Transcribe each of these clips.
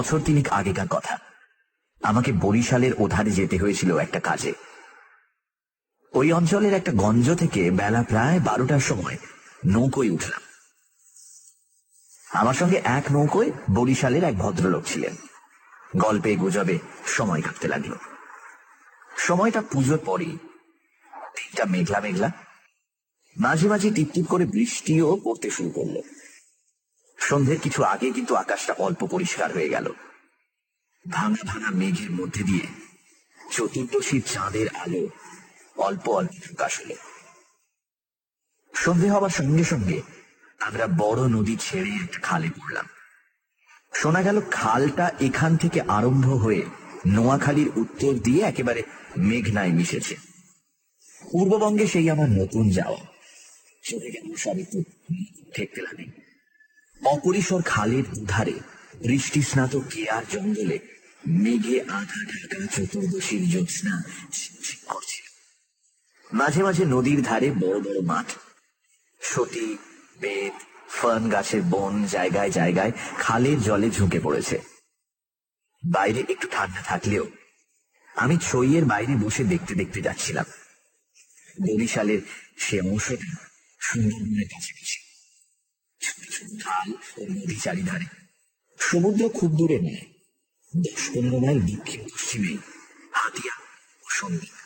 বছর তিনেক আগেকার কথা। আমাকে বরিশালের ওধারে যেতে হয়েছিল একটা কাজে। ওই অঞ্চলের একটা গঞ্জ থেকে বেলা প্রায় 12টার সময় নৌকোয় উঠলাম। আমার সঙ্গে এক নৌকোয় বরিশালের এক ভদ্রলোক ছিলেন। গল্পে গুজবে সময় কাটতে লাগলো। সময়টা পুজোর পরেই। দিনটা মেঘলা মেঘলা, মাঝে মাঝে টিপটিপ করে বৃষ্টিও পড়তে শুরু করলো। সন্ধ্যের কিছু আগে কিন্তু আকাশটা অল্প পরিষ্কার হয়ে গেল। ভাঙা ভাঙা মেঘের মধ্যে দিয়ে চতুর্দশীর চাঁদের আলো অল্প অল্প প্রকাশ হলো। সন্ধে হওয়ার সঙ্গে সঙ্গে আমরা বড় নদী ছেড়ে একটা খালে পড়লাম। শোনা গেল খালটা এখান থেকে আরম্ভ হয়ে নোয়াখালীর উত্তর দিয়ে একেবারে মেঘনায় মিশেছে। পূর্ববঙ্গে সেই আমার নতুন যাওয়া। চলে গেল সব একটু ঠেকতে লাগে। অপরিসর খালের দুধারে বৃষ্টি স্নাত কেয়ার জঙ্গলে মেঘে আধা ঢাকা চতুর্দশীর জ্যোৎস্না ঝিকঝিক করছিল। মাঝে মাঝে নদীর ধারে বড় বড় মাঠ, সতী, বেত, ফার্ন গাছের বন জায়গায় জায়গায় খালের জলে ঝুঁকে পড়েছে। বাইরে একটু ঠান্ডা থাকলেও আমি ছইয়ের বাইরে বসে দেখতে দেখতে যাচ্ছিলাম। বরিশালের সে অংশটা সুন্দরবনের কাছাকাছি। ছোট ছোট খাল ও নদী চারিধারে। সমুদ্র খুব দূরে নয়, 10-15 মাইল দক্ষিণ পশ্চিমে হাতিয়া ও সন্দ্বীপ।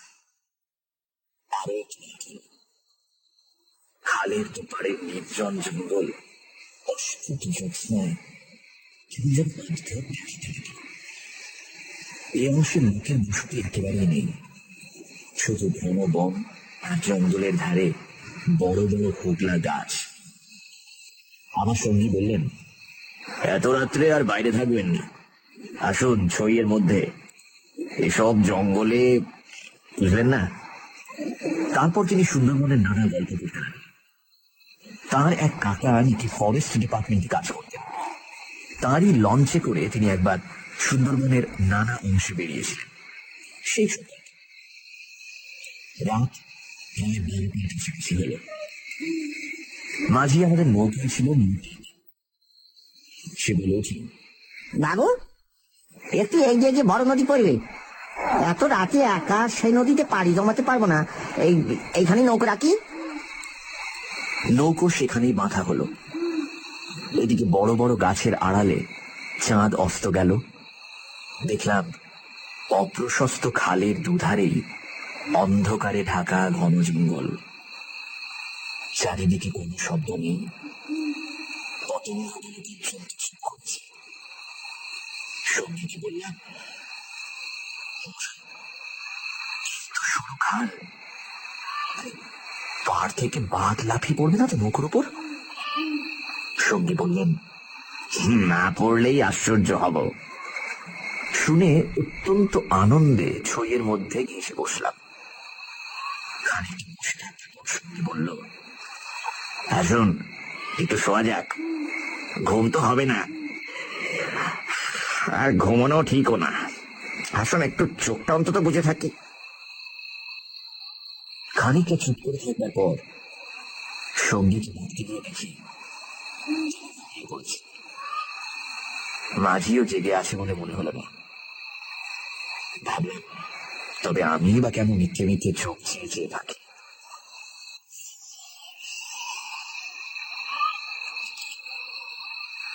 আরো খালের দুপারে নির্জন জঙ্গল অস্ফুট জ্যোৎস্নায় এই অংশে লোকের বসতি একেবারেই নেই। শুধু ঘন বন আর জঙ্গলের ধারে বড় বড় হোগলা গাছ। আমার সঙ্গী বললেন, এত রাত্রে আর বাইরে থাকবেন না, আসুন ছইয়ের মধ্যে, এসব জঙ্গলে বুঝলেন না। তারপর তিনি সুন্দরবনের নানা গল্প করতে লাগলেন। তাঁর এক কাকা নাকি ফরেস্ট ডিপার্টমেন্টে কাজ করতেন। তাঁরই লঞ্চে করে তিনি একবার সুন্দরবনের নানা অংশে বেরিয়েছিলেন। সেই সকাল রাত প্রায় 12টার কাছাকাছি হল। মাঝি আমাদের নৌকায় ছিল। সে বলে উঠল, বাবু, একটু এগিয়ে গিয়ে বড় নদী পড়বে। এত রাতে একা সেই নদীতে পাড়ি জমাতে পারবো না, এইখানে নৌকো রাখি। নৌকো সেখানেই বাঁধা হলো। এদিকে বড় বড় গাছের আড়ালে চাঁদ অস্ত গেল। দেখলাম অপ্রশস্ত খালের দুধারেই অন্ধকারে ঢাকা ঘন জঙ্গল। চারিদিকে কোনো শব্দ নেই। সঙ্গীকে বললাম, সরু খাল, পাহাড় থেকে বাঘ লাফিয়ে পড়বে না তো নৌকোর উপর? সঙ্গী বললেন, না পড়লেই আশ্চর্য হব। শুনে অত্যন্ত আনন্দে ছইয়ের মধ্যে ঘেঁষে বসলাম। সঙ্গী বলল, আসুন একটু শোয়া যাক, ঘুম তো হবে না, আর ঘুমানো ঠিকও না। আসুন একটু চোখটা অন্তত বুঝে থাকি। খানিকটা চুপ করে থাকবার পর সঙ্গীকে ডাকতে গিয়ে দেখি মাঝিও জেগে আছে বলে মনে হলো না। ভাবলাম, তবে আমি বা কেন মিথ্যে মিথ্যে চোখ চেয়ে চেয়ে থাকি।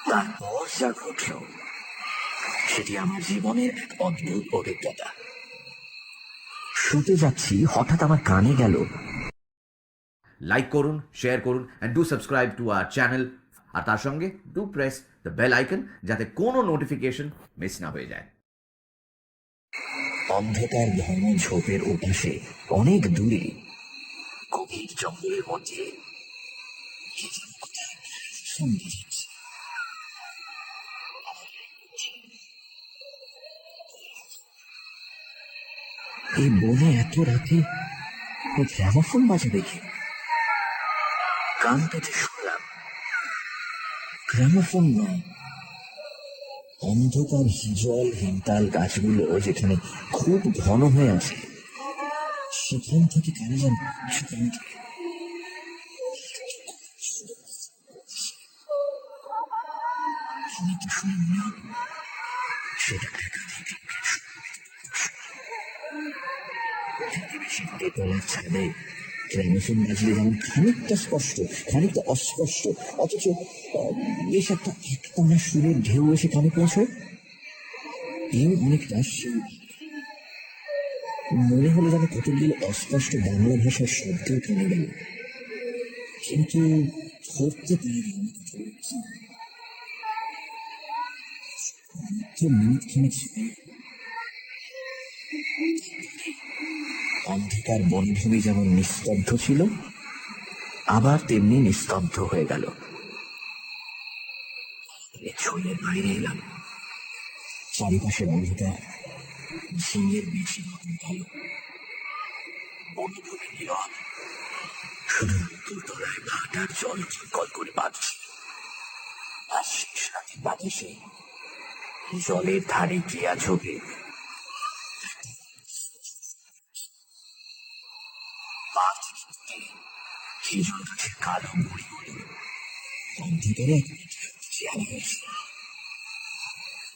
তারপর যা ঘটল সেটি আমার জীবনের এক অদ্ভুত অভিজ্ঞতা। শুতে যাচ্ছি, হঠাৎ আমার কানে গেল, লাইক করুন, শেয়ার করুন and do subscribe to our channel. আর তার সঙ্গে do press the bell icon, যাতে কোনো নোটিফিকেশন মিস না হয়ে যায়। অন্ধকার ঘন ঝোপের ওপাশে অনেক দূরে গভীর জঙ্গলের মধ্যে এই বনে এত রাতে গ্রামোফোন বাজাবে কি? কান পেতে শুনলাম, গ্রামোফোন নয়, অন্ধকার হিজল হিমতাল গাছগুলো যেখানে খুব ঘন হয়ে আছে সেখান থেকে কানে যেন শুনে মনে হল সেটা একাধিক লোকের প্রতিবেশী তেতলার ছাদে গ্রামোফোন বাজলে যেমন খানিকটা স্পষ্ট খানিকটা অস্পষ্ট, অথচ বেশ একটা একটানা সুরের ঢেউ এসে কানে পৌঁছয়। এও অনেকটা সেই মনে হলো যেন কতগুলো অস্পষ্ট বাংলা ভাষার শব্দ কানে গেল, কিন্তু ধরতে পারি মিনিট খানিক অন্ধকার বনভূমি যেমন নিস্তব্ধ ছিল, আবার তেমনি নিস্তব্ধ হয়ে গেল। ছইয়ের বাইরে এলাম। চারিপাশের অন্ধকার ঝিঙের বেশি মতন ভালো। বনভূমি নীরব, শুধু দোতলায় ভাটার জল কল করে বাঁধছে। আর শেষ রাতে বাতাসে জলের ধারে কেয়া ঝোপে খেজুর গাছের কালো মুড়ি অন্ধকারে চেহারা হয়েছে।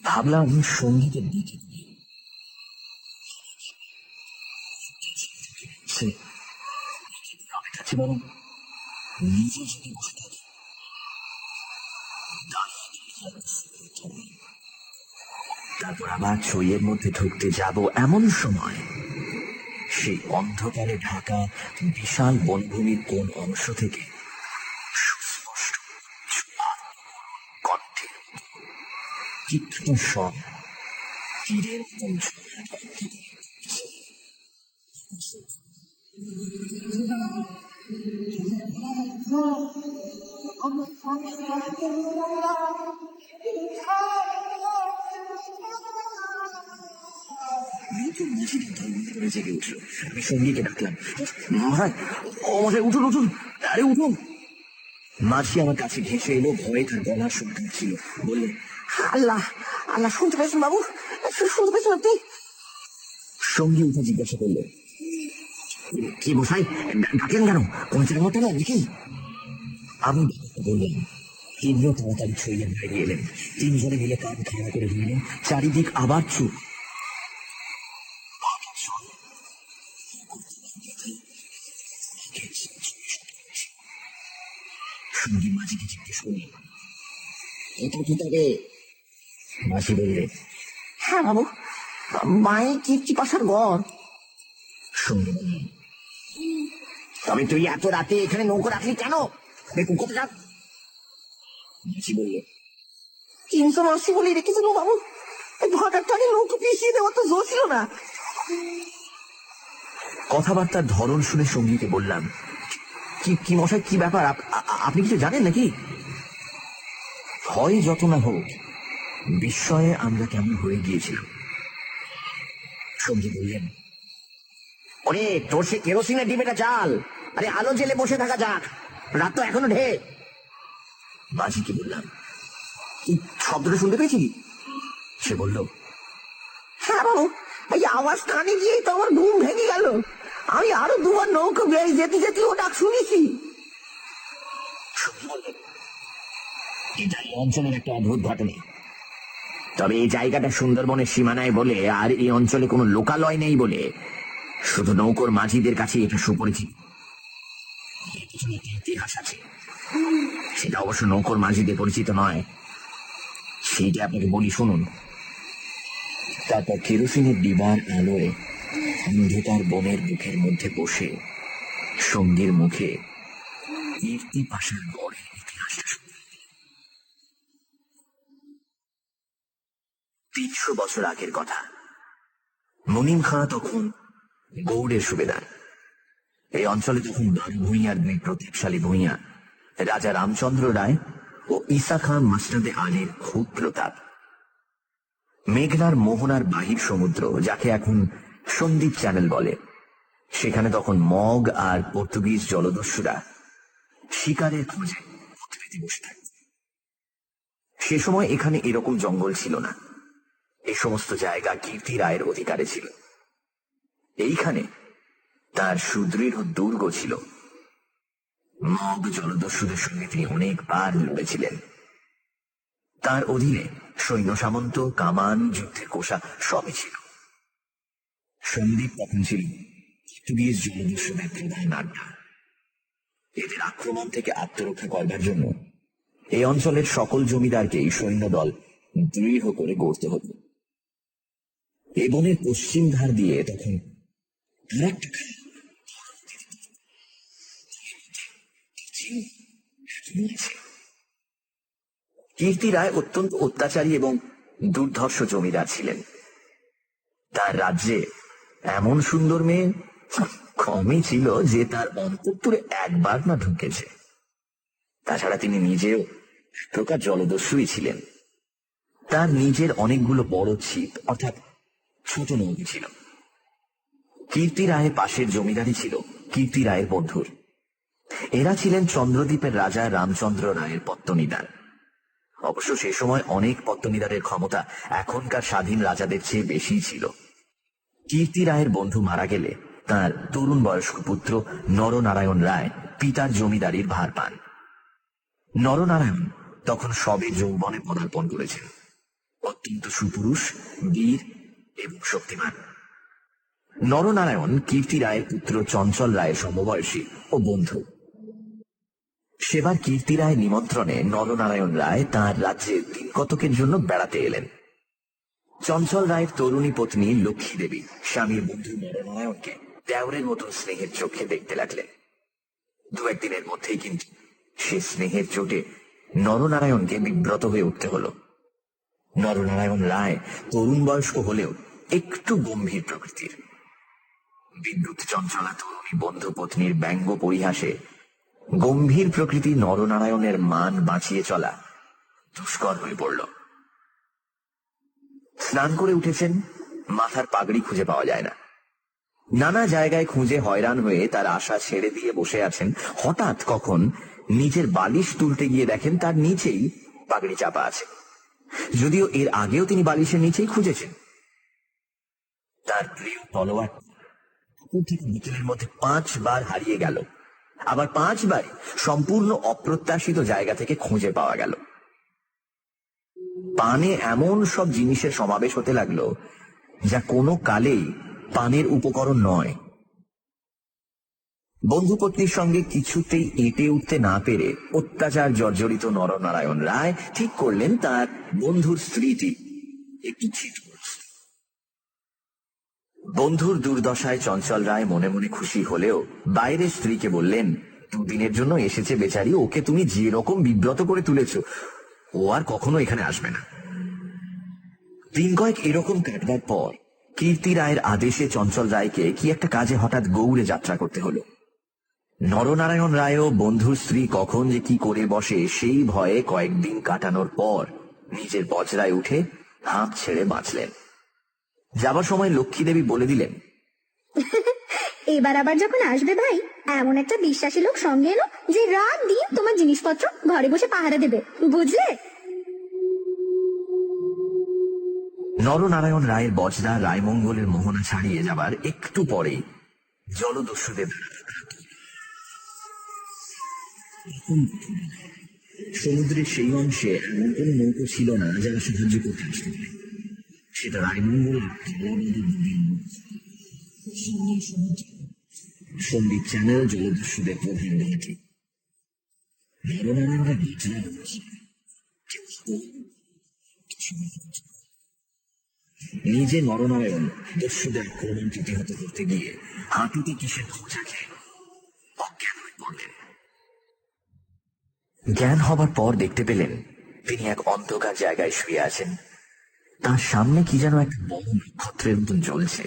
ভাবলাম সঙ্গীতের দিকে বরং নিজে যদি বসে থাকি। তারপর আবার ছইয়ের মধ্যে ঢুকতে যাব, এমন সময় সেই অন্ধকারে ঢাকা বিশাল বনভূমির কোন অংশ থেকে সুস্পষ্ট কণ্ঠে তীক্ষ্ণ স্বর তীরের মতন জেগে উঠল। আমি সঙ্গীকে ডাকলাম, মশাই, ও মশাই, উঠুন উঠুন, আরে উঠুন। মাঝি আমার কাছে ঘেসে এলো, ভয়ে তার গলার শুনে কাঁপছিল। বললে, আল্লাহ আল্লাহ, শুনতে পেয়েছেন বাবু? শুনতে পেয়েছেন আপনি? সঙ্গী উঠে জিজ্ঞাসা করলো, কি মশাই, ডাকলেন কেন? পৌঁছে মতো না নাকি? আমি বললাম। তীব্র তাড়াতাড়ি ছইয়ের বাইরে এলেন। তিনজনে মিলে কান খাড়া করে রইলেন। চারিদিক আবার চুপ। সঙ্গী মাঝিকে জিজ্ঞেস করলেন, এটা কি তবে? মাঝি বললেন, হ্যাঁ বাবু, মায়ের কীর্তি পাশার ঘর। সঙ্গী বললেন, তবে তুই এত রাতে এখানে নৌকো রাখলি কেন? দেখুন কোথায় যাক। মাঝি বলল, 300 মাসি বলে রেখেছিল বাবু, ভাটার টানে নৌকো পিছিয়ে দেওয়া তো জোর ছিল না। কথাবার্তার ধরন শুনে সঙ্গীকে বললাম, কি মশাই, কি ব্যাপার? আপনি কিছু জানেন নাকি? ভয় যত না হোক, বিস্ময়ে আমরা কেমন হয়ে গিয়েছিলাম। সঙ্গী বললেন, ওরে তোর সে কেরোসিনের ডিবেটা চাল, আরে আলো জেলে বসে থাকা যাক, রাত তো এখনো ঢের। মাঝিকে বললাম, কি শব্দটা শুনতে পেয়েছিলি? সে বলল, হ্যাঁ বাবু, এই আওয়াজ কানে গিয়েই তো আমার ঘুম ভেঙে গেল। আমি আরো দুবার নৌকো বেয়ে যেতে যেতে ও ডাক শুনেছি। এটা এই অঞ্চলের একটা অদ্ভুত ঘটনা। তবে এই জায়গাটা সুন্দরবনের সীমানায় বলে, আর এই অঞ্চলে কোনো লোকালয় নেই বলে শুধু নৌকোর মাঝিদের কাছে এটা সুপরিচিত। ইতিহাস আছে, সেটা অবশ্য নৌকোর মাঝিদের পরিচিত নয়। সেইটা আপনাকে বলি, শুনুন। তারপর কেরোসিনের ডিবার আলোয় অন্ধকার বনের বুকের মধ্যে বসে সঙ্গীর মুখে কীর্তি পাশার গড়ের ইতিহাসটা শুনতে। 300 বছর আগের কথা। মুনিম খাঁ তখন গৌড়ের সুবেদার। এই অঞ্চলে তখন 12 ভূঁইয়ার 2 প্রতাপশালী ভূঁইয়া, রাজা রামচন্দ্র রায় ও ঈসা খাঁ মাস্টাদে আলীর খুব প্রতাপ। মেঘনার মোহনার বাহির সমুদ্র, যাকে এখন সন্দ্বীপ চ্যানেল বলে, সেখানে তখন মগ আর পর্তুগিজ জলদস্যুরা শিকারের খোঁজে পেতে বসে থাকত। সে সময় এখানে এরকম জঙ্গল ছিল না। এই সমস্ত জায়গা কীর্তি রায়ের অধিকারে ছিল। এইখানে তার সুদৃঢ় দুর্গ ছিল। মগ জলদস্যুদের সঙ্গে তিনি অনেকবার লড়েছিলেন। তার অধীনে সৈন্য সামন্ত, কামান, যুদ্ধের কোষা সবই ছিল। সন্দীপ তখন ছিল পর্তুগিজ জলদস্যুদের প্রধান আড্ডা। এদের আক্রমণ থেকে আত্মরক্ষা করবার জন্য এই অঞ্চলের সকল জমিদারকেই সৈন্যদল দৃঢ় করে গড়তে হতো। এই বনের পশ্চিম ধার দিয়ে তখন আরেকটা খাল, কীর্তি রায় অত্যন্ত অত্যাচারী এবং দুর্ধর্ষ জমিদার ছিলেন। তার রাজ্যে এমন সুন্দর মেয়ে কমই ছিল যে তার অন্তঃপুরে একবার না ঢুকেছে। তাছাড়া তিনি নিজেও এক প্রকার জলদস্যুই ছিলেন। তার নিজের অনেকগুলো বড় ছিপ অর্থাৎ ছোট নদী ছিল। কীর্তি রায়ের পাশের জমিদারি ছিল কীর্তি রায়ের বন্ধুর। এরা ছিলেন চন্দ্রদ্বীপের রাজা রামচন্দ্র রায়ের পত্তনিদার। অবশ্য সে সময় অনেক পত্তনিদারের ক্ষমতা এখনকার স্বাধীন রাজাদের চেয়ে বেশি ছিল। কীর্তি রায়ের বন্ধু মারা গেলে তার তরুণ বয়স্ক পুত্র নরনারায়ণ রায় পিতার জমিদারির ভার পান। নরনারায়ণ তখন সবে যৌবনে পদার্পণ করেছেন। অত্যন্ত সুপুরুষ, বীর এবং শক্তিমান। নরনারায়ণ কীর্তি রায়ের পুত্র চঞ্চল রায়ের সমবয়সী ও বন্ধু। সেবার কীর্তি রায় নিমন্ত্রণে নরনারায়ণ রায় তাঁর রাজ্যে দিন কতকের জন্য বেড়াতে এলেন। চঞ্চল রায়ের তরুণী পত্নী লক্ষ্মী দেবী স্বামীর বন্ধু নরনারায়ণকে দেওরের মতন স্নেহের চোখে দেখতে লাগলেন। দু একদিনের মধ্যেই কিন্তু সে স্নেহের চোটে নরনারায়ণকে বিব্রত হয়ে উঠতে হল। নরনারায়ণ রায় তরুণ বয়স্ক হলেও একটু গম্ভীর প্রকৃতির। বিদ্যুৎ চঞ্চলা তরুণী বন্ধু পত্নীর ব্যঙ্গ পরিহাসে গম্ভীর প্রকৃতি নরনারায়ণের মান বাঁচিয়ে চলা দুষ্কর হয়ে পড়ল। স্নান করে উঠেছেন, মাথার পাগড়ি খুঁজে পাওয়া যায় না। নানা জায়গায় খুঁজে হয়রান হয়ে তার আশা ছেড়ে দিয়ে বসে আছেন। হঠাৎ কখন নিজের বালিশ তুলতে গিয়ে দেখেন তার নিচেই পাগড়ি চাপা আছে, যদিও এর আগেও তিনি বালিশের নিচেই খুঁজেছেন। তার প্রিয় তলোয়ার বোতলের মধ্যে 5 বার হারিয়ে গেল, আবার 5 বারই সম্পূর্ণ অপ্রত্যাশিত জায়গা থেকে খুঁজে পাওয়া গেল। পানে এমন সব জিনিসের সমাবেশ হতে লাগলো যা কোনো কালেই পানের উপকরণ নয়। বন্ধুপত্নীর সঙ্গে কিছুতেই এঁটে উঠতে না পেরে অত্যাচার জর্জরিত নরনারায়ণ রায় ঠিক করলেন তার বন্ধুর স্ত্রীটি একটু চিত্রগ্রস্ত। বন্ধুর দুর্দশায় চঞ্চল রায় মনে মনে খুশি হলেও বাইরের স্ত্রীকে বললেন, 2 দিনের জন্য এসেছে বেচারি, ওকে তুমি যে রকম বিব্রত করে তুলেছ ও আর কখনো এখানে আসবে না। 3 কয়েক এরকম কাটবার পর কীর্তি রায়ের আদেশে চঞ্চল রায়কে কি একটা কাজে হঠাৎ গৌড়ে যাত্রা করতে হলো। নরনারায়ণ রায়ও বন্ধুর স্ত্রী কখন যে কি করে বসে সেই ভয়ে কয়েকদিন কাটানোর পর নিজের বজরায় উঠে হাঁপ ছেড়ে বাঁচলেন। যাবার সময় লক্ষ্মী দেবী বলে দিলেন, এবার আবার যখন আসবে ভাই, এমন একটা বিশ্বাসী লোক সঙ্গে এলো যে রাত দিন তোমার জিনিসপত্র ঘরে বসে পাহারা দেবে, বুঝলে? নরনারায়ণ রায়ের বজরা রায়মঙ্গলের মোহনা ছাড়িয়ে যাবার একটু পরেই জলদস্যুদের সমুদ্রের সেই অংশে এমন কোন নৌকো ছিল না যারা সাহায্য করতে আসতে পারে। সেটা রায়মঙ্গল সন্দীপ চ্যানেল জলদস্যুদের প্রধান ঘাঁটি। নরনারায়ণরা নিজে নরনারায়ণ দস্যুদের আক্রমণ প্রতিহত করতে গিয়ে হাঁটুতে কিসের খোঁজা খেয়ে অজ্ঞান হয়ে পড়লেন। জ্ঞান হবার পর দেখতে পেলেন তিনি এক অন্ধকার জায়গায় শুয়ে আছেন। তার সামনে কি যেন একটা বড় নক্ষত্রের মতন জ্বলছে।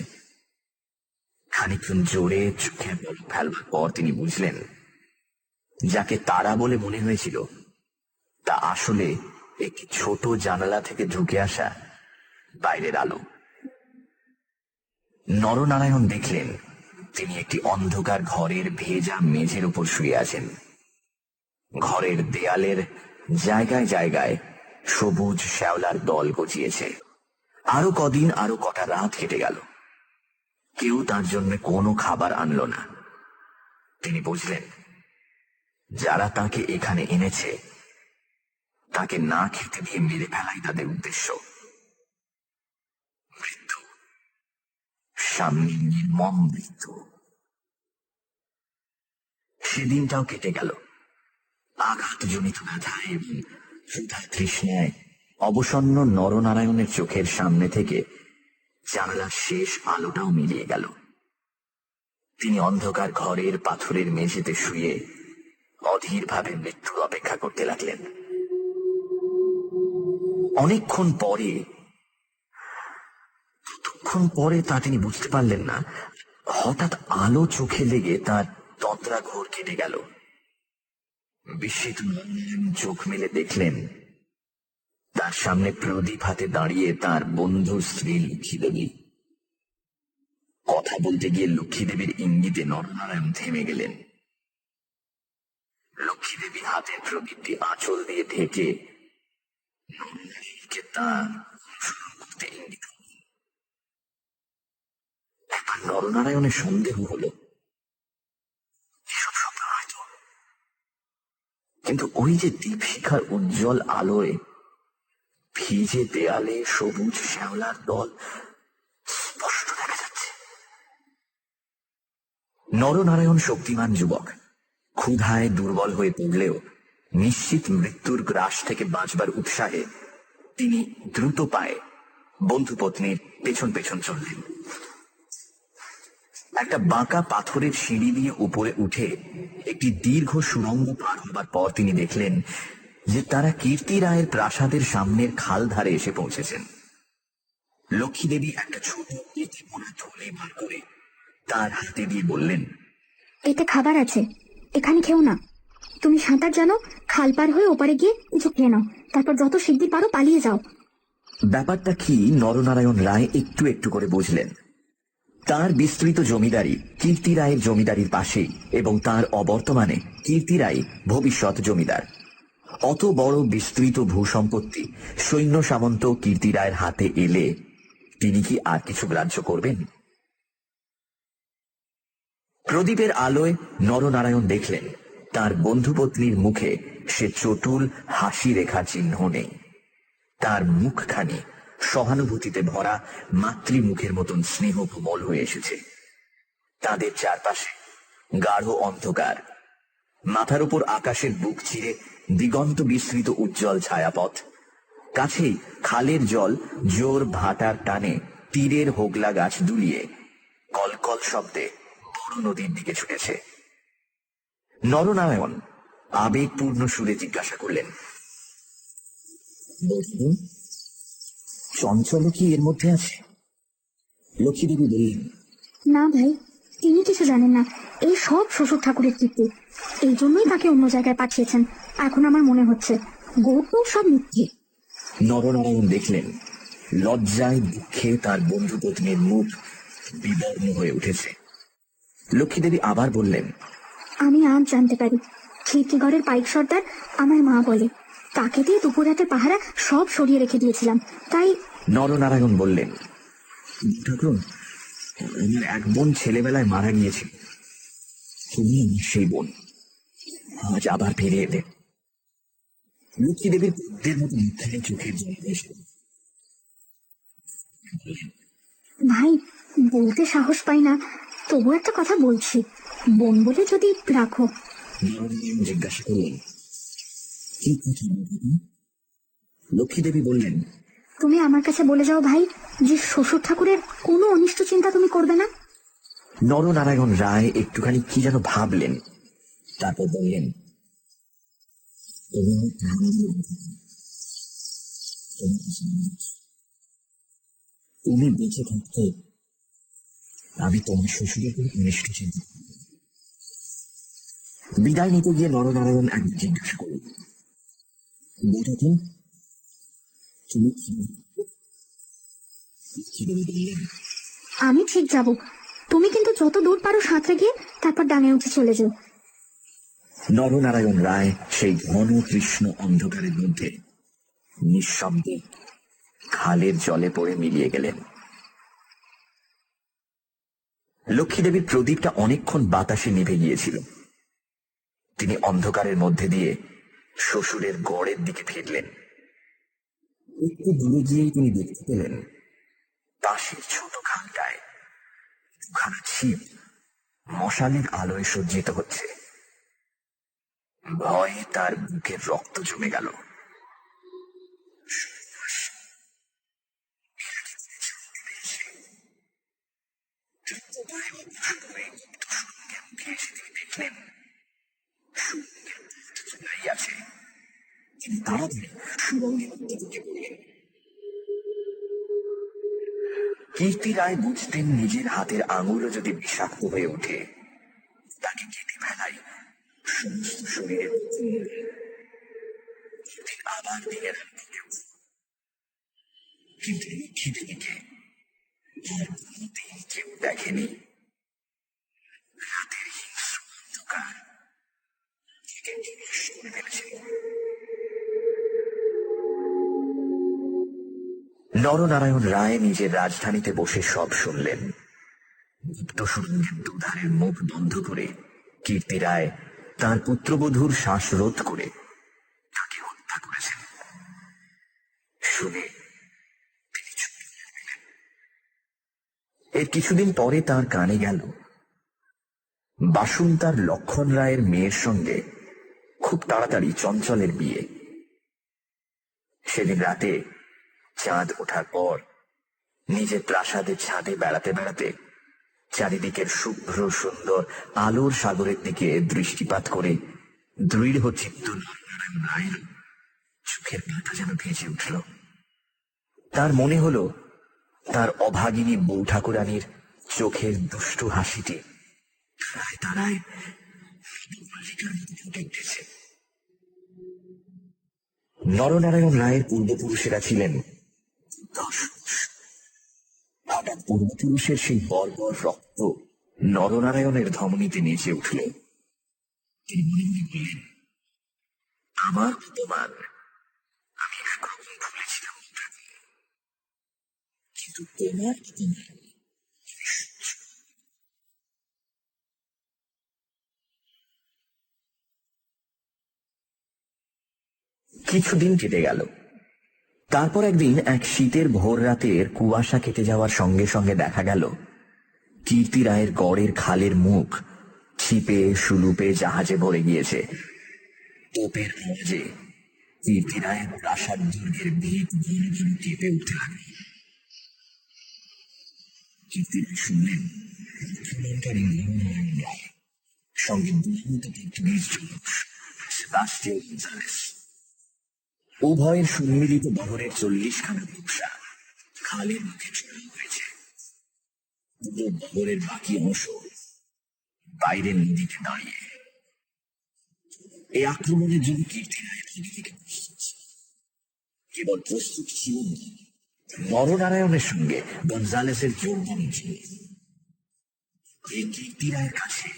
খানিকক্ষণ জোরে চোখে বল ফেলবার পর তিনি বুঝলেন যাকে তারা বলে মনে হয়েছিল তা আসলে একটি ছোট জানালা থেকে ঢুকে আসা বাইরের আলো। নরনারায়ণ দেখলেন তিনি একটি অন্ধকার ঘরের ভেজা মেঝের উপর শুয়ে আছেন। ঘরের দেয়ালের জায়গায় জায়গায় সবুজ শ্যাওলার দল গজিয়েছে। আরো কদিন, আরো কটা রাত কেটে গেল, কেউ তার জন্য কোনো খাবার আনলো না। তিনি বুঝলেন যারা তাকে এখানে এনেছে তাকে না খেতে দিয়ে মেরে ফেলাই তাদের উদ্দেশ্য। মৃত্যু, সামনে নির্মম মৃত্যু। সেদিনটাও কেটে গেল আঘাতজনিত ব্যথায় এবং ক্ষুধা তৃষ্ণায়। অবসন্ন নরনারায়ণের চোখের সামনে থেকে জানালার শেষ আলোটাও মিলিয়ে গেল। তিনি অন্ধকার ঘরের পাথরের মেঝেতে শুয়ে অধীরভাবে মৃত্যুর অপেক্ষা করতে লাগলেন। অনেকক্ষণ পরে, কতক্ষণ পরে তা তিনি বুঝতে পারলেন না, হঠাৎ আলো চোখে লেগে তার তন্দ্রা ঘোর কেটে গেল। বিস্মিত নরনারায়ণ চোখ মেলে দেখলেন তার সামনে প্রদীপ হাতে দাঁড়িয়ে তার বন্ধুর স্ত্রী লক্ষ্মী দেবী। কথা বলতে গিয়ে লক্ষ্মী দেবীর ইঙ্গিতে নরনারায়ণ থেমে গেলেন। লক্ষ্মী দেবী হাতের প্রদীপটি আঁচল দিয়ে ঢেকে নরনারায়ণকে তার অনুসরণ করতে ইঙ্গিত করলেন। একবার নরনারায়ণের সন্দেহ হলো এসব স্বপ্ন হয়তো, কিন্তু ওই যে দীপশিখার উজ্জ্বল আলোয় ভিজে দেয়ালে সবুজ শ্যাওলার দল স্পষ্ট দেখা যাচ্ছে। নরনারায়ণ শক্তিমান যুবক, ক্ষুধায় দুর্বল হয়ে পড়লেও নিশ্চিত মৃত্যুর গ্রাস থেকে বাঁচবার উৎসাহে তিনি দ্রুত পায়ে বন্ধু পত্নীর পেছন পেছন চললেন। একটা বাঁকা পাথরের সিঁড়ি দিয়ে উপরে উঠে একটি দীর্ঘ সুড়ঙ্গ পার হবার পর তিনি দেখলেন যে তারা কীর্তি রায়ের প্রাসাদের সামনের খাল ধারে এসে পৌঁছেছেন। লক্ষ্মী দেবী একটা ছোট পেটে পোড়া থলে বার করে তার হাতে দিয়ে বললেন, এতে খাবার আছে, এখানে খেও না। তুমি সাঁতার জানো, খাল পার হয়ে ওপারে গিয়ে কিছু খেয়ে নাও, তারপর যত শিগগির পারো পালিয়ে যাও। ব্যাপারটা কি নরনারায়ণ রায় একটু একটু করে বুঝলেন। তার বিস্তৃত জমিদারি কীর্তি রায়ের জমিদারির পাশেই, এবং তার অবর্তমানে কীর্তি রায় ভবিষ্যৎ জমিদার। অত বড় বিস্তৃত ভূসম্পত্তি সৈন্য সামন্ত কীর্তি রায়ের হাতে এলে তিনি কি আর কিছু গ্রাহ্য করবেন? প্রদীপের আলোয় নরনারায়ণ দেখলেন তার বন্ধুপত্নীর মুখে সে চটুল হাসি রেখা চিহ্ন নেই। তার মুখখানি সহানুভূতিতে ভরা মাতৃমুখের মতন স্নেহ কোমল হয়ে এসেছে। তাদের চারপাশে গাঢ় অন্ধকার, মাথার উপর আকাশের বুক চিরে দিগন্ত বিস্তৃত উজ্জ্বল ছায়াপথ। কাছেই খালের জল জোর ভাটার টানে তীরের হোগলা গাছ দুলিয়ে কলকল শব্দে বড় নদীর দিকে ছুটেছে। নরনারায়ণ আবেগপূর্ণ সুরে জিজ্ঞাসা করলেন, চঞ্চল কি এর মধ্যে আছে? লক্ষ্মীদেবী বললেন, না ভাই, তিনি কিছু জানেন না, এই সব শ্বশুর ঠাকুরের কীর্তি। এই জন্যই তাকে অন্য জায়গায় পাঠিয়েছেন। এখন আমার মনে হচ্ছে গৌর সব মিথ্যে। নরনারায়ণ দেখলেন লজ্জায় দুঃখে তার বন্ধুপত্নীর মুখ বিবর্ণ হয়ে উঠেছে। লক্ষ্মীদেবী আবার বললেন, আমি আজ জানতে পারি খিড়কিঘরের পাইক সর্দার আমার মা বলে, তাকে দিয়ে দুপুর রাতে পাহারা সব সরিয়ে রেখে দিয়েছিলাম, তাই। নরনারায়ণ বললেন, ঠাকুর, আমার এক বোন ছেলেবেলায় মারা গিয়েছিল, তুমি আমার সেই বোন, আজ আবার ফিরে এলে। লক্ষ্মীদেবীর পুত্রের মতো মুখখানি চোখের জল এসে ভাই, বলতে সাহস পাই না, তবু একটা কথা বলছি, বোন বলে যদি রাখো। নরনারায়ণ জিজ্ঞাসা করলেন, কি কথা বলবেন? লক্ষ্মীদেবী বললেন, তুমি আমার কাছে বলে যাও ভাই যে শ্বশুর ঠাকুরের কোনো অনিষ্ট চিন্তা তুমি করবে না। নরনারায়ণ রায় একটুখানি কি যেন ভাবলেন, তারপর বললেন, তুমি বেঁচে থাকতে আমি তোমার শ্বশুরের কোনো অনিষ্ট চিন্তা করব না। বিদায় নিতে গিয়ে নরনারায়ণ একবার জিজ্ঞাসা করলেন, বেটাকে তুমি বললেন, আমি ঠিক যাব, তুমি কিন্তু যত দূর পারো সাঁতরে গিয়ে তারপর ডাঙে উঠে চলে যাও। নরনারায়ণ রায় সেই ঘন কৃষ্ণ অন্ধকারের মধ্যে নিঃশব্দে খালের জলে পড়ে মিলিয়ে গেলেন। লক্ষ্মীদেবীর প্রদীপটা অনেকক্ষণ বাতাসে নিভে গিয়েছিল। তিনি অন্ধকারের মধ্যে দিয়ে শ্বশুরের গড়ের দিকে ফিরলেন। একটু দূরে গিয়েই তিনি দেখতে পেলেন পাশের ছোট খালটায় দুখানা ছিপ মশালের আলোয় সজ্জিত হচ্ছে। ভয়ে তার বুকের রক্ত জমে গেল। দেখলেন আছে। তিনি তাড়াতাড়ি সুরঙ্গের দিকে বললেন। কীর্তি রায় বুঝতেন নিজের হাতের আঙুলও যদি বিষাক্ত হয়ে ওঠে তাকে কেটে ফেলাই সমস্ত শরীরের আবার দিনের কিন্তু খিদে দিকে কেউ দেখেনি। রাতের হিংস্র অন্ধকার করে ফেলেছে। নরনারায়ণ রায় নিজের রাজধানীতে বসে সব শুনলেন। গুপ্ত সুরঙ্গের দুধারের মুখ বন্ধ করে কীর্তি রায় তাঁর পুত্রবধূর শ্বাসরোধ করে তাকে হত্যা করেছেন শুনে তিনি চুপ করে গেলেন। এর কিছুদিন পরে তার কানে গেল বাসুন তার লক্ষণ রায়ের মেয়ের সঙ্গে খুব তাড়াতাড়ি চঞ্চলের বিয়ে। সেদিন রাতে চাঁদ ওঠার পর নিজের প্রাসাদের ছাদে বেড়াতে বেড়াতে চারিদিকের শুভ্র সুন্দর আলোর সাগরের দিকে দৃষ্টিপাত করে দৃঢ় চিত্ত নরনারায়ণ রায়ের চোখের পাতা যেন ভেসে উঠল। তার মনে হলো তার অভাগিনী বউ ঠাকুরানীর চোখের দুষ্টু হাসিটি তারায় তারায় মল্লিকার মতো ফুটে উঠেছে। নরনারায়ণ রায়ের পূর্বপুরুষেরা ছিলেন হঠাৎ পূর্বপুরুষের সেই বর্বর রক্ত নরনারায়ণের ধমনীতে নেচে উঠল। তিনি মনে মনে বললেন, আমার অপমান আমি একরকম ভুলেছিলাম, কিন্তু তোমার অপমান কিছুদিন কেটে গেল। তারপর একদিন এক শীতের ভোর রাতের কুয়াশা কেটে যাওয়ার সঙ্গে সঙ্গে দেখা গেল কীর্তি রায়ের গড়ের খালের মুখ ছিপে সুলুপে জাহাজে ভরে গিয়েছে। তোপের আওয়াজে কীর্তি রায়ের প্রাসাদ দুর্গের ভিত কেঁপে উঠতে লাগল। কীর্তি রায় শুনলেন সঙ্গে সেবাস্টিয়ান গঞ্জালেস। উভয়ের সম্মিলিত বহরের 40খানা নকশা খালের মুখে ছড়ানো হয়েছে। বহরের বাকি অংশ বাইরের নদীতে দাঁড়িয়ে। এই আক্রমণের জন্য কীর্তি রায়ের কেবল প্রস্তুত ছিলেন নরনারায়ণের সঙ্গে গঞ্জালেসের যোগদানের জন্য। এই কীর্তি রায়ের কাছে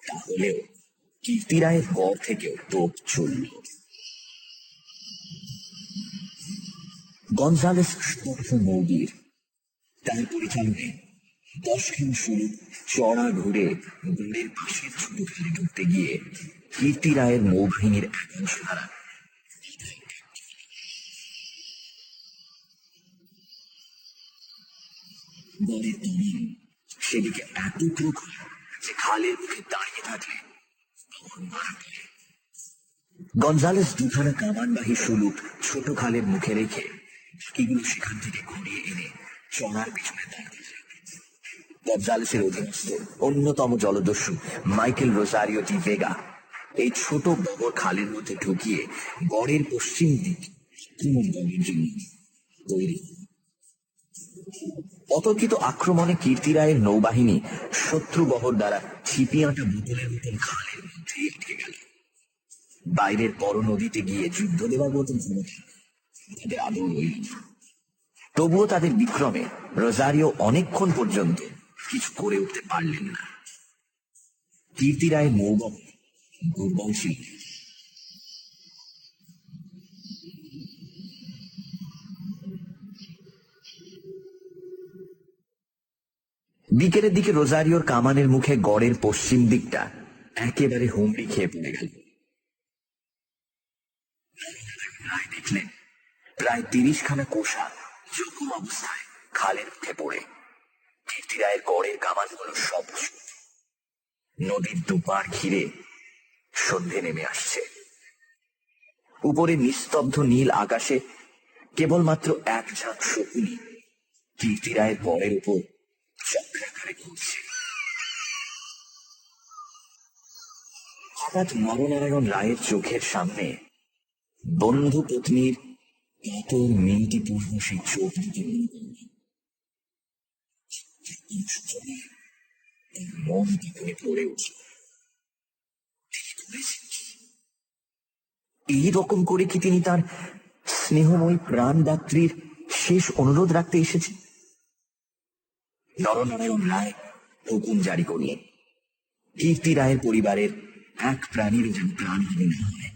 তাহলেও কীর্তি রায়ের গড় থেকেও তোপ চলল। গঞ্জালেস মৌবীর তার পরিচালনায় 10খানা সুলুপ চড়া ঘুরে গড়ের পাশের ছোট খালে ঢুকতে গিয়ে কীর্তি রায়ের নৌবাহিনীর একাংশ দ্বারা গড়ের তমান সেদিকে এত প্রখর যে খালের মুখে দাঁড়িয়ে থাকলে গঞ্জালেস দুখানা কামানবাহী সুলুপ ছোট খালের মুখে রেখে এগুলো সেখান থেকে ঘুরিয়ে এনে চড়ার পিছনে দাঁড়িয়ে। গঞ্জালেসের অধীনস্থ অন্যতম জলদস্যু মাইকেল রোজারিও ডি ভেগা এই ছোট বহর খালের মধ্যে ঢুকিয়ে গড়ের পশ্চিম দিক আক্রমণের জন্য তৈরি। অতর্কিত আক্রমণে কীর্তি রায়ের নৌবাহিনী শত্রু বহর দ্বারা ছিপিয়াটা বোতলের মতন খালের মধ্যে আটকে গেল। বাইরের বড় নদীতে গিয়ে যুদ্ধ দেওয়ার মতন ক্ষমতা তাদের আদৌ রইল না। তবুও তাদের বিক্রমে রোজারিও অনেকক্ষণ পর্যন্ত কিছু করে উঠতে পারলেন না। কীর্তি রায়ের নৌবহর দুর্বল ছিল। বিকেলের দিকে রোজারিওর কামানের মুখে গড়ের পশ্চিম দিকটা একেবারে হুমড়ি খেয়ে পড়ে গেল। রায় দেখলেন প্রায় 30 খানা কোষা জখম অবস্থায় খালের মুখে পড়ে। কীর্তি রায়ের গড়ের কামানগুলো সব চুপ। নদীর দুপার ঘিরে সন্ধে নেমে আসছে। উপরে নিস্তব্ধ নীল আকাশে কেবলমাত্র এক ঝাঁক শকুনি কীর্তি রায়ের গড়ের উপর চক্রাকারে ঘুরছে। হঠাৎ নরনারায়ণ রায়ের চোখের সামনে বন্ধু পত্নীর কাতর মিনতিপূর্ণ সেই চোখ দুটি মন তখনই পড়ে উঠল। এইরকম করে কি তিনি তার স্নেহময়ী প্রাণদাত্রীর শেষ অনুরোধ রাখতে এসেছেন? নরনারায়ণ রায় হুকুম জারি করলেন, কীর্তি রায়ের পরিবারের এক প্রাণীর যেন প্রাণহানি না হয়।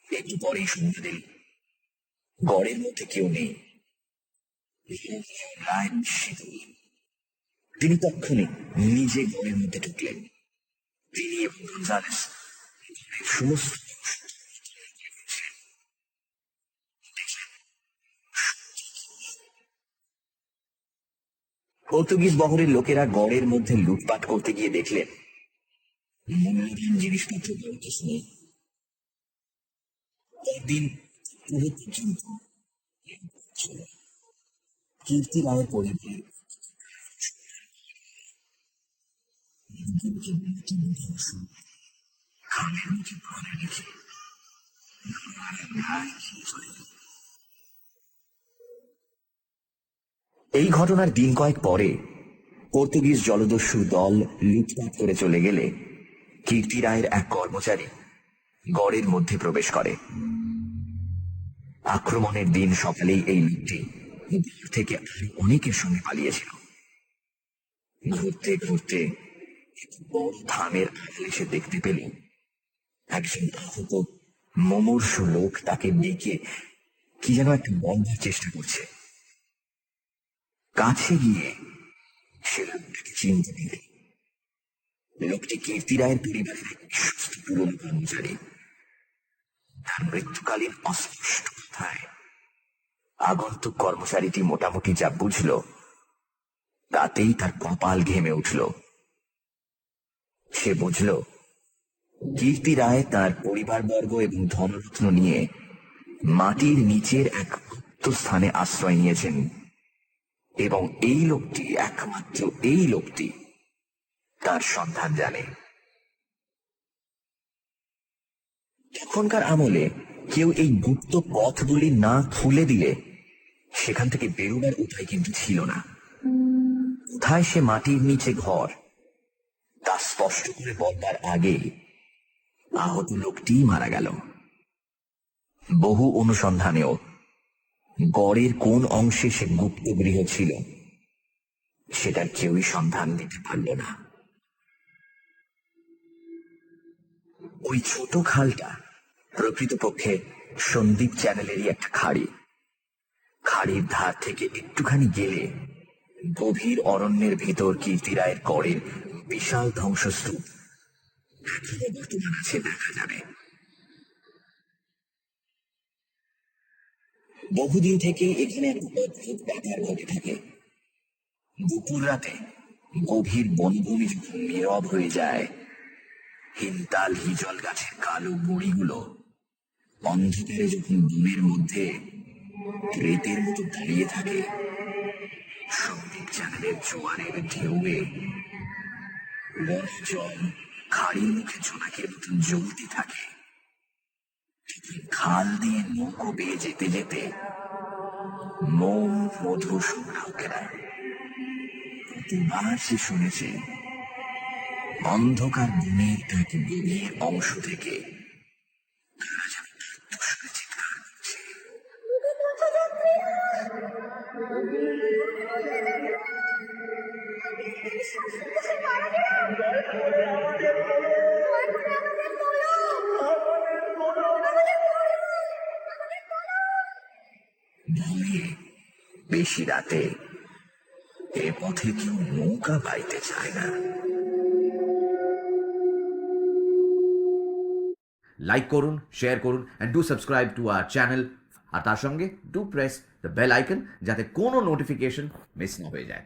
একটু পরেই শুনতে দিল গড়ের মধ্যে কেউ নেই। রায় নিশ্চিত হলেন। তিনি তক্ষণে নিজে গড়ের মধ্যে ঢুকলেন। তিনি এবং গঞ্জালেস সমস্ত পর্তুগিজ বহরের লোকেরা গড়ের মধ্যে লুটপাট করতে গিয়ে দেখলেন মূল্যবান জিনিসপত্র পাওয়া নেই। একদিন পুরো পর্যন্ত কীর্তি রায়ের পরিবার খালের মুখে পড়ে রেখে এই ঘটনার দিন কয়েক পরে পর্তুগিজ জলদস্যু দল লুটপাট করে চলে গেলে কীর্তি রায়ের এক কর্মচারী গড়ের মধ্যে প্রবেশ করে। আক্রমণের দিন সকালেই এই লোকটি থেকে অনেকের সঙ্গে পালিয়েছিল। ঘুরতে ঘুরতে বড় ধামের আড়ালে সে দেখতে পেল একজন আহত মুমূর্ষু লোক তাকে ডেকে কি যেন একটা বলবার চেষ্টা করছে। কাছে গিয়ে সে লোকটাকে চিনতে পেরে লোকটি কীর্তি রায়ের পরিবারের এক বিশ্বস্ত পুরনো কর্মচারী। তার মৃত্যুকালীন অস্পষ্ট কথায় আগন্তুক কর্মচারীটি মোটামুটি যা বুঝল তাতেই তার কপাল ঘেমে উঠল। সে বুঝল কীর্তি রায় তার পরিবারবর্গ এবং ধনরত্ন নিয়ে মাটির নিচের এক গুপ্ত স্থানে আশ্রয় নিয়েছেন এবং এই লোকটি একমাত্র এই লোকটি তার সন্ধান জানে। তখনকার আমলে কেউ এই গুপ্ত পথগুলি না খুলে দিলে সেখান থেকে বেরোবার উপায় কিন্তু ছিল না। কোথায় সে মাটির নিচে ঘর তা স্পষ্ট করে বলবার আগে আহত লোকটি মারা গেল। বহু অনুসন্ধানেও গড়ের কোন অংশে সে গুপ্ত গৃহ ছিল সেটার কেউই সন্ধান দিতে পারল না। ওই ছোট খালটা প্রকৃতপক্ষে সন্দীপ চ্যানেলেরই একটা খাড়ি। খাড়ির ধার থেকে একটুখানি গেলে গভীর অরণ্যের ভেতর কীর্তি রায়ের গড়ের বিশাল ধ্বংসস্তূপ এখনো বর্তমান আছে দেখা যাবে। বহুদিন থেকে এখানে এক অদ্ভুত ব্যাপার ঘটে থাকে। দুপুর রাতে গভীর বনভূমি যখন নীরব হয়ে যায়, হিনতাল হিজল গাছের কালো বড়িগুলো অন্ধকারে যখন বনের মধ্যে রেতের মতো দাঁড়িয়ে থাকে, সন্দীপ চ্যানেলের জোয়ারের ঢেউয়ে জল খাড়ির মুখে জোনাকের মতন জ্বলতে থাকে, খাল দিয়ে নৌকো বেয়ে যেতে যেতে মোম মধু সংগ্রাহকেরা কতবার সে শুনেছে অন্ধকার বনের এক গভীর অংশ থেকে তারা যেন আত্মস্বরে চিৎকার করছে। ভয়ে বেশি রাতে এ পথে কেউ নৌকা বাইতে চায় না। লাইক করুন, শেয়ার করুন and do subscribe to our channel. আর তার সঙ্গে do press the bell icon যাতে কোনো নোটিফিকেশন মিস না হয়ে যায়।